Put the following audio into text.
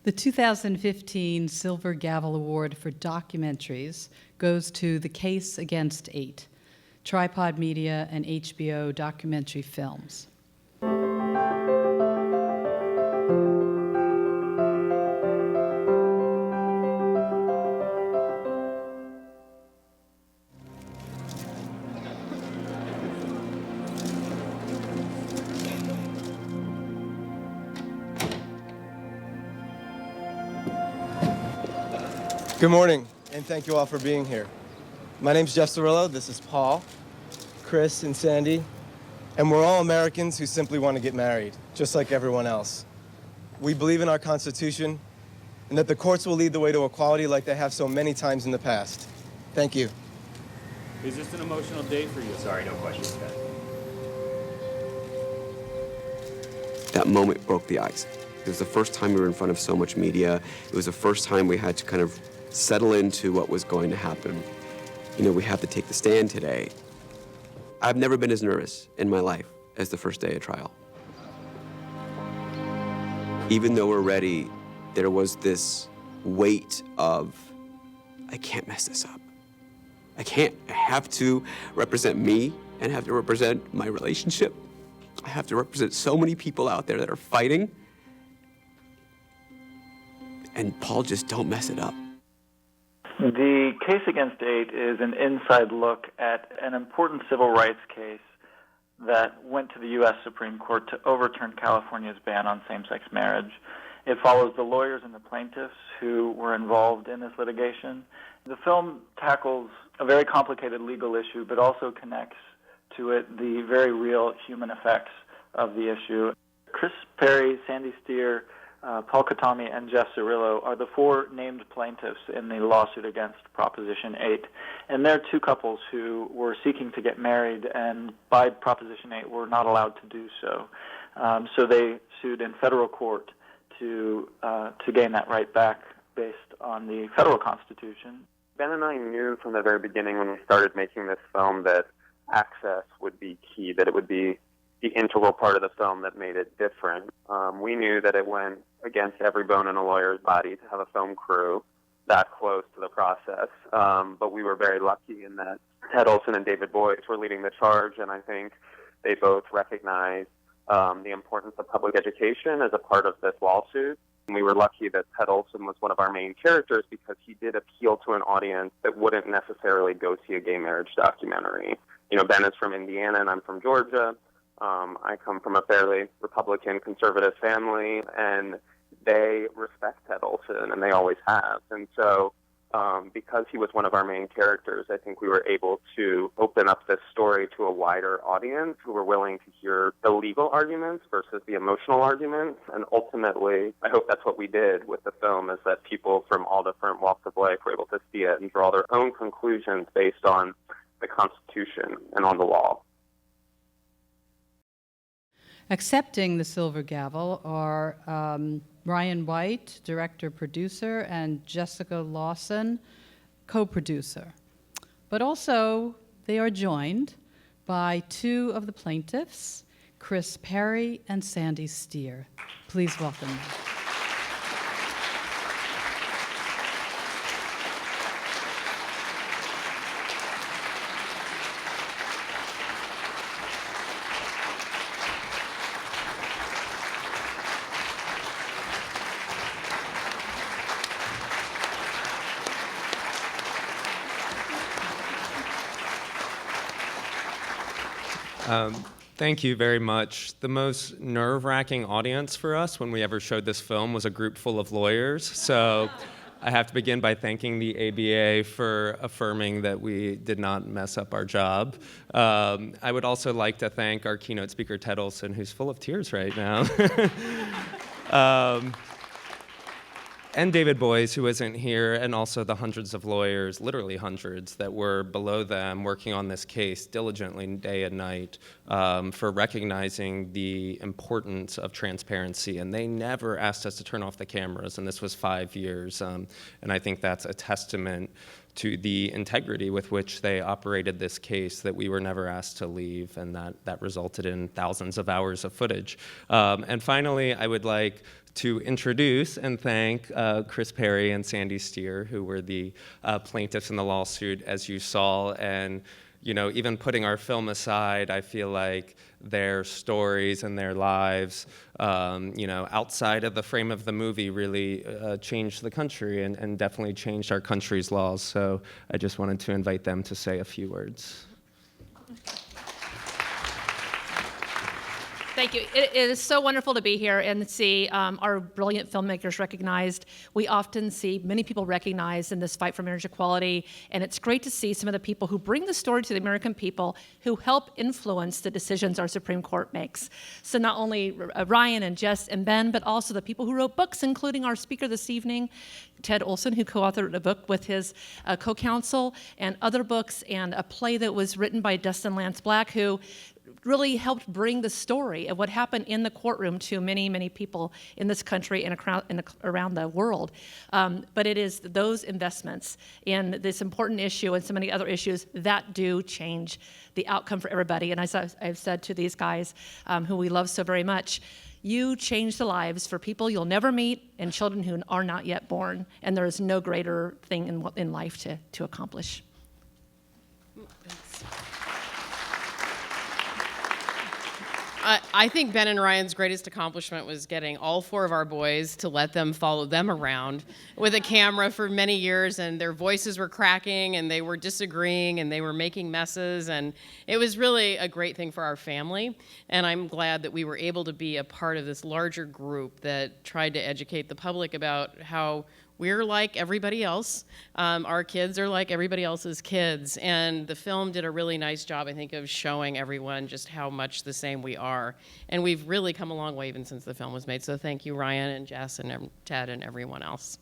The 2015 Silver Gavel Award for Documentaries goes to The Case Against 8, Tripod Media and HBO Documentary Films. Good morning, and thank you all for being here. My name's Jeff Cirillo, this is Paul, Chris, and Sandy, and we're all Americans who simply want to get married, just like everyone else. We believe in our Constitution, and that the courts will lead the way to equality like they have so many times in the past. Thank you. Is this an emotional day for you? Sorry, no questions, guys. That moment broke the ice. It was the first time we were in front of so much media. It was the first time we had to kind of settle into what was going to happen. You know, we have to take the stand today. I've never been as nervous in my life as the first day of trial. Even though we're ready, there was this weight of, I can't mess this up. I can't. I have to represent me and have to represent my relationship. I have to represent so many people out there that are fighting. And Paul, just don't mess it up. The Case Against 8 is an inside look at an important civil rights case that went to the U.S. Supreme Court to overturn California's ban on same-sex marriage. It follows the lawyers and the plaintiffs who were involved in this litigation. The film tackles a very complicated legal issue, but also connects to it the very real human effects of the issue. Chris Perry, Sandy Steer, Paul Cotner, and Jeff Cirillo are the four named plaintiffs in the lawsuit against Proposition 8. And they're two couples who were seeking to get married, and by Proposition 8 were not allowed to do so. So they sued in federal court to gain that right back based on the federal Constitution. Ben and I knew from the very beginning when we started making this film that access would be key, that it would be the integral part of the film that made it different. We knew that it went against every bone in a lawyer's body to have a film crew that close to the process, but we were very lucky in that Ted Olson and David Boyce were leading the charge, and I think they both recognized the importance of public education as a part of this lawsuit. And we were lucky that Ted Olson was one of our main characters because he did appeal to an audience that wouldn't necessarily go see a gay marriage documentary. You know, Ben is from Indiana and I'm from Georgia. I come from a fairly Republican conservative family, and they respect Ted Olson, and they always have. And so because he was one of our main characters, I think we were able to open up this story to a wider audience who were willing to hear the legal arguments versus the emotional arguments. And ultimately, I hope that's what we did with the film, is that people from all different walks of life were able to see it and draw their own conclusions based on the Constitution and on the law. Accepting the Silver Gavel are Ryan White, director-producer, and Jessica Lawson, co-producer. But also, they are joined by two of the plaintiffs, Chris Perry and Sandy Steer. Please welcome them. Thank you very much. The most nerve-wracking audience for us when we ever showed this film was a group full of lawyers. So I have to begin by thanking the ABA for affirming that we did not mess up our job. I would also like to thank our keynote speaker, Ted Olson, who's full of tears right now. And David Boyce, who isn't here, and also the hundreds of lawyers, literally hundreds, that were below them working on this case diligently day and night for recognizing the importance of transparency. And they never asked us to turn off the cameras, and this was 5 years. And I think that's a testament to the integrity with which they operated this case that we were never asked to leave, and that resulted in thousands of hours of footage. And finally, I would like to introduce and thank Chris Perry and Sandy Steer, who were the plaintiffs in the lawsuit, as you saw. And even putting our film aside, I feel like their stories and their lives, outside of the frame of the movie, really changed the country and definitely changed our country's laws. So I just wanted to invite them to say a few words. Thank you. It is so wonderful to be here and see our brilliant filmmakers recognized. We often see many people recognized in this fight for marriage equality, and it's great to see some of the people who bring the story to the American people who help influence the decisions our Supreme Court makes. So not only Ryan and Jess and Ben, but also the people who wrote books, including our speaker this evening, Ted Olson, who co-authored a book with his co-counsel, and other books, and a play that was written by Dustin Lance Black, who really helped bring the story of what happened in the courtroom to many, many people in this country and around the world. But it is those investments in this important issue and so many other issues that do change the outcome for everybody. And as I've said to these guys who we love so very much, you change the lives for people you'll never meet and children who are not yet born. And there is no greater thing in life to accomplish. I think Ben and Ryan's greatest accomplishment was getting all 4 of our boys to let them follow them around with a camera for many years, and their voices were cracking, and they were disagreeing, and they were making messes, and it was really a great thing for our family, and I'm glad that we were able to be a part of this larger group that tried to educate the public about how we're like everybody else. Our kids are like everybody else's kids. And the film did a really nice job, I think, of showing everyone just how much the same we are. And we've really come a long way even since the film was made. So thank you, Ryan and Jess and Ted and everyone else.